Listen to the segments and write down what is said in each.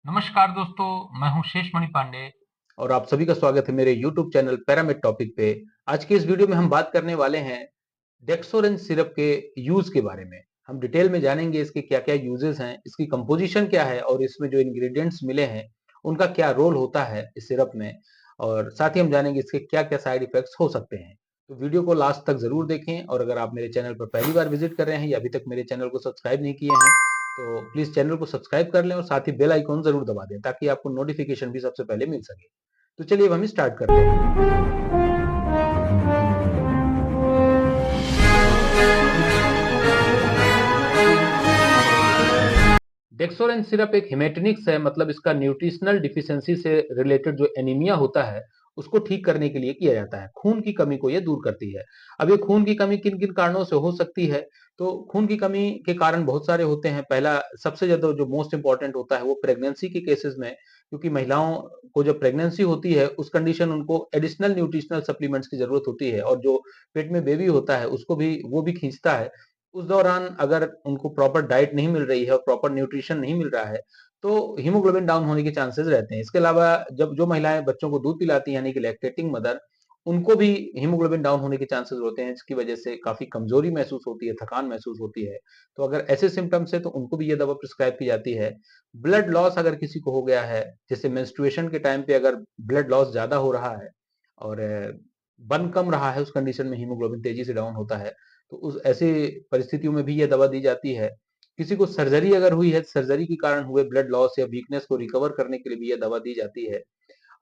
नमस्कार दोस्तों, मैं हूं शेष मणि पांडे। और आप सभी का स्वागत है मेरे YouTube चैनल पैरामिड टॉपिक पे। आज की इस वीडियो में हम बात करने वाले हैं डेक्सोरेंज सिरप के यूज के बारे में। हम डिटेल में जानेंगे इसके क्या-क्या यूजेस हैं, इसकी कंपोजिशन क्या है और इसमें जो इंग्रेडिएंट्स मिले हैं, उनका क्या रोल होता है इस सिरप में और साथ ही हम जानेंगे इसके क्या-क्या साइड इफेक्ट्स हो सकते हैं। तो वीडियो को लास्ट तक ज़रूर देखें और अगर आप मेरे चैनल पर पहली बार विजिट कर रहे हैं या अभी तक मेरे चैनल को सब्सक्राइब नहीं किए हैं, तो प्लीज़ चैनल को सब्सक्राइब कर लें और साथ ही बेल आइकॉन ज़रूर दबा दें ताकि आपको नोटिफिकेशन भी सबसे पहले मिल सके। तो चलिए अब हम स्टार्ट करते हैं। डेक्सोरेंज सिरप एक हेमेटोनिक्स है, मतलब इसका न्यूट्रिशनल डिफिशियंसी से रिलेटेड जो एनीमिया होता है उसको ठीक करने के लिए किया जाता है। खून की कमी को ये दूर करती है। अब ये खून की कमी किन किन कारणों से हो सकती है, तो खून की कमी के कारण बहुत सारे होते हैं। पहला सबसे ज्यादा जो मोस्ट इंपॉर्टेंट होता है वो प्रेगनेंसी के केसेस में, क्योंकि महिलाओं को जब प्रेगनेंसी होती है उस कंडीशन उनको एडिशनल न्यूट्रिशनल सप्लीमेंट्स की जरूरत होती है और जो पेट में बेबी होता है उसको भी वो भी खींचता है। उस दौरान अगर उनको प्रॉपर डाइट नहीं मिल रही है और प्रॉपर न्यूट्रिशन नहीं मिल रहा है, तो हीमोग्लोबिन डाउन होने के चांसेस रहते हैं। इसके अलावा जब जो महिलाएं बच्चों को दूध पिलाती हैं यानी कि लैक्टेटिंग मदर, उनको भी हीमोग्लोबिन डाउन होने के चांसेस होते हैं, जिसकी वजह से काफी कमजोरी महसूस होती है, थकान महसूस होती है। तो अगर ऐसे सिम्टम्स है तो उनको भी ये दवा प्रिस्क्राइब की जाती है। ब्लड लॉस अगर किसी को हो गया है, जैसे मेंस्ट्रुएशन के टाइम पे अगर ब्लड लॉस ज्यादा हो रहा है और बन कम रहा है, उस कंडीशन में हीमोग्लोबिन तेजी से डाउन होता है, तो उस ऐसी परिस्थितियों में भी ये दवा दी जाती है। किसी को सर्जरी अगर हुई है, सर्जरी के कारण हुए ब्लड लॉस या वीकनेस को रिकवर करने के लिए भी ये दवा दी जाती है।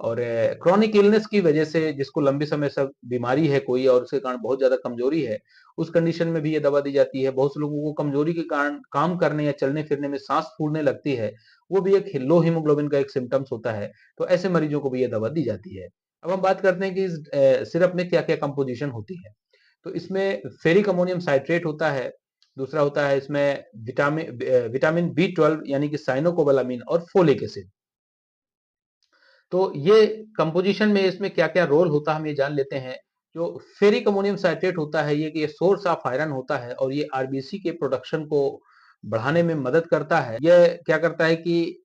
और क्रॉनिक इलनेस की वजह से जिसको लंबी समय से बीमारी है कोई और उसके कारण बहुत ज्यादा कमजोरी है, उस कंडीशन में भी ये दवा दी जाती है। बहुत से लोगों को कमजोरी के कारण काम करने या चलने फिरने में सांस फूलने लगती है, वो भी एक लो हीमोग्लोबिन का एक सिम्टम्स होता है। तो ऐसे मरीजों को भी ये दवा दी जाती है। अब हम बात करते हैं कि इस सिरप में क्या क्या कंपोजिशन होती है। तो इसमें फेरिक अमोनियम साइट्रेट होता है। दूसरा होता है इसमें विटामिन बी 12 यानी कि साइनोकोबालामिन और फोलिक एसिड। तो ये कंपोजिशन में इसमें क्या-क्या रोल होता है हम ये जान लेते हैं। जो फेरिक अमोनियम साइट्रेट होता है, ये सोर्स ऑफ आयरन होता है और ये आरबीसी के प्रोडक्शन को बढ़ाने में मदद करता है। यह क्या करता है कि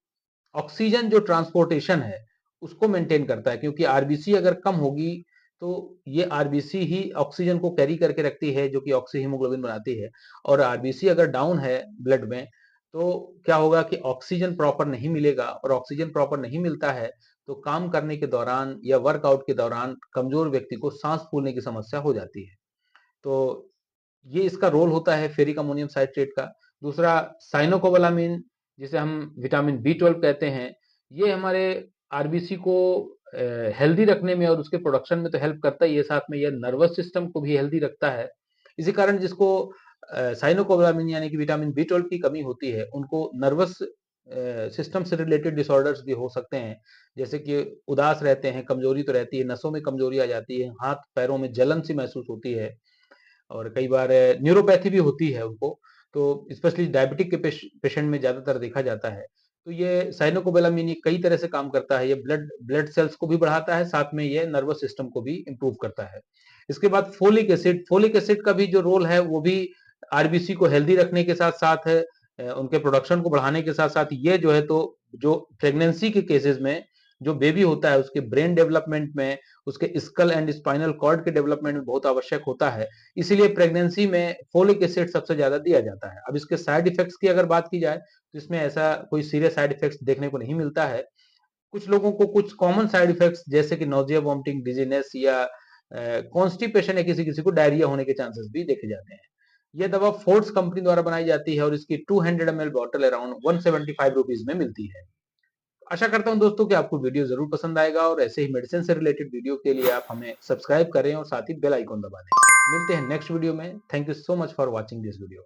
ऑक्सीजन जो ट्रांसपोर्टेशन है उसको मेंटेन करता है, क्योंकि आरबीसी अगर कम होगी तो ये आरबीसी ही ऑक्सीजन को कैरी करके रखती है जो कि ऑक्सी हीमोग्लोबिन बनाती है। और आरबीसी अगर डाउन है ब्लड में, तो क्या होगा कि ऑक्सीजन प्रॉपर नहीं मिलेगा और ऑक्सीजन प्रॉपर नहीं मिलता है तो काम करने के दौरान या वर्कआउट के दौरान कमजोर व्यक्ति को सांस फूलने की समस्या हो जाती है। तो ये इसका रोल होता है फेरिक अमोनियम साइट्रेट का। दूसरा साइनोकोबालामिन, जिसे हम विटामिन बी 12 कहते हैं, ये हमारे आरबीसी को हेल्दी रखने में और उसके प्रोडक्शन में तो हेल्प करता ही है, साथ में ये नर्वस सिस्टम को भी हेल्दी रखता है। इसी कारण जिसको साइनोकोबालामिन यानी कि विटामिन बी 12 की कमी होती है उनको नर्वस सिस्टम से रिलेटेड डिसऑर्डर्स भी हो सकते हैं, जैसे कि उदास रहते हैं, कमजोरी तो रहती है, नसों में कमजोरी आ जाती है, हाथ पैरों में जलन सी महसूस होती है और कई बार न्यूरोपैथी भी होती है उनको। तो स्पेशली डायबिटिक के पेशेंट में ज्यादातर देखा जाता है। तो ये साइनोकोबालामिन ये कई तरह से काम करता है। ये ब्लड ब्लड सेल्स को भी बढ़ाता है, साथ में ये नर्वस सिस्टम को भी इम्प्रूव करता है। इसके बाद फोलिक एसिड का भी जो रोल है वो भी आरबीसी को हेल्दी रखने के साथ साथ उनके प्रोडक्शन को बढ़ाने के साथ साथ ये जो है तो जो प्रेगनेंसी के केसेस में जो बेबी होता है उसके ब्रेन डेवलपमेंट में, उसके स्कल एंड स्पाइनल कॉर्ड के डेवलपमेंट में बहुत आवश्यक होता है। इसीलिए प्रेगनेंसी में फोलिक एसिड सबसे ज्यादा दिया जाता है। अब इसके साइड इफेक्ट्स की अगर बात की जाए तो इसमें ऐसा कोई सीरियस साइड इफेक्ट्स देखने को नहीं मिलता है। कुछ लोगों को कुछ कॉमन साइड इफेक्ट्स जैसे कि नोजिया, वॉमिटिंग, डिजीनेस या कॉन्स्टिपेशन या किसी किसी को डायरिया होने के चांसेस भी देखे जाते हैं। यह दवा फोर्ट्स कंपनी द्वारा बनाई जाती है और इसकी 200 ml बॉटल अराउंड 175 रुपीज में मिलती है। आशा करता हूं दोस्तों कि आपको वीडियो जरूर पसंद आएगा और ऐसे ही मेडिसिन से रिलेटेड वीडियो के लिए आप हमें सब्सक्राइब करें और साथ ही बेल आइकॉन दबा दें। मिलते हैं नेक्स्ट वीडियो में। Thank you so much for watching this video.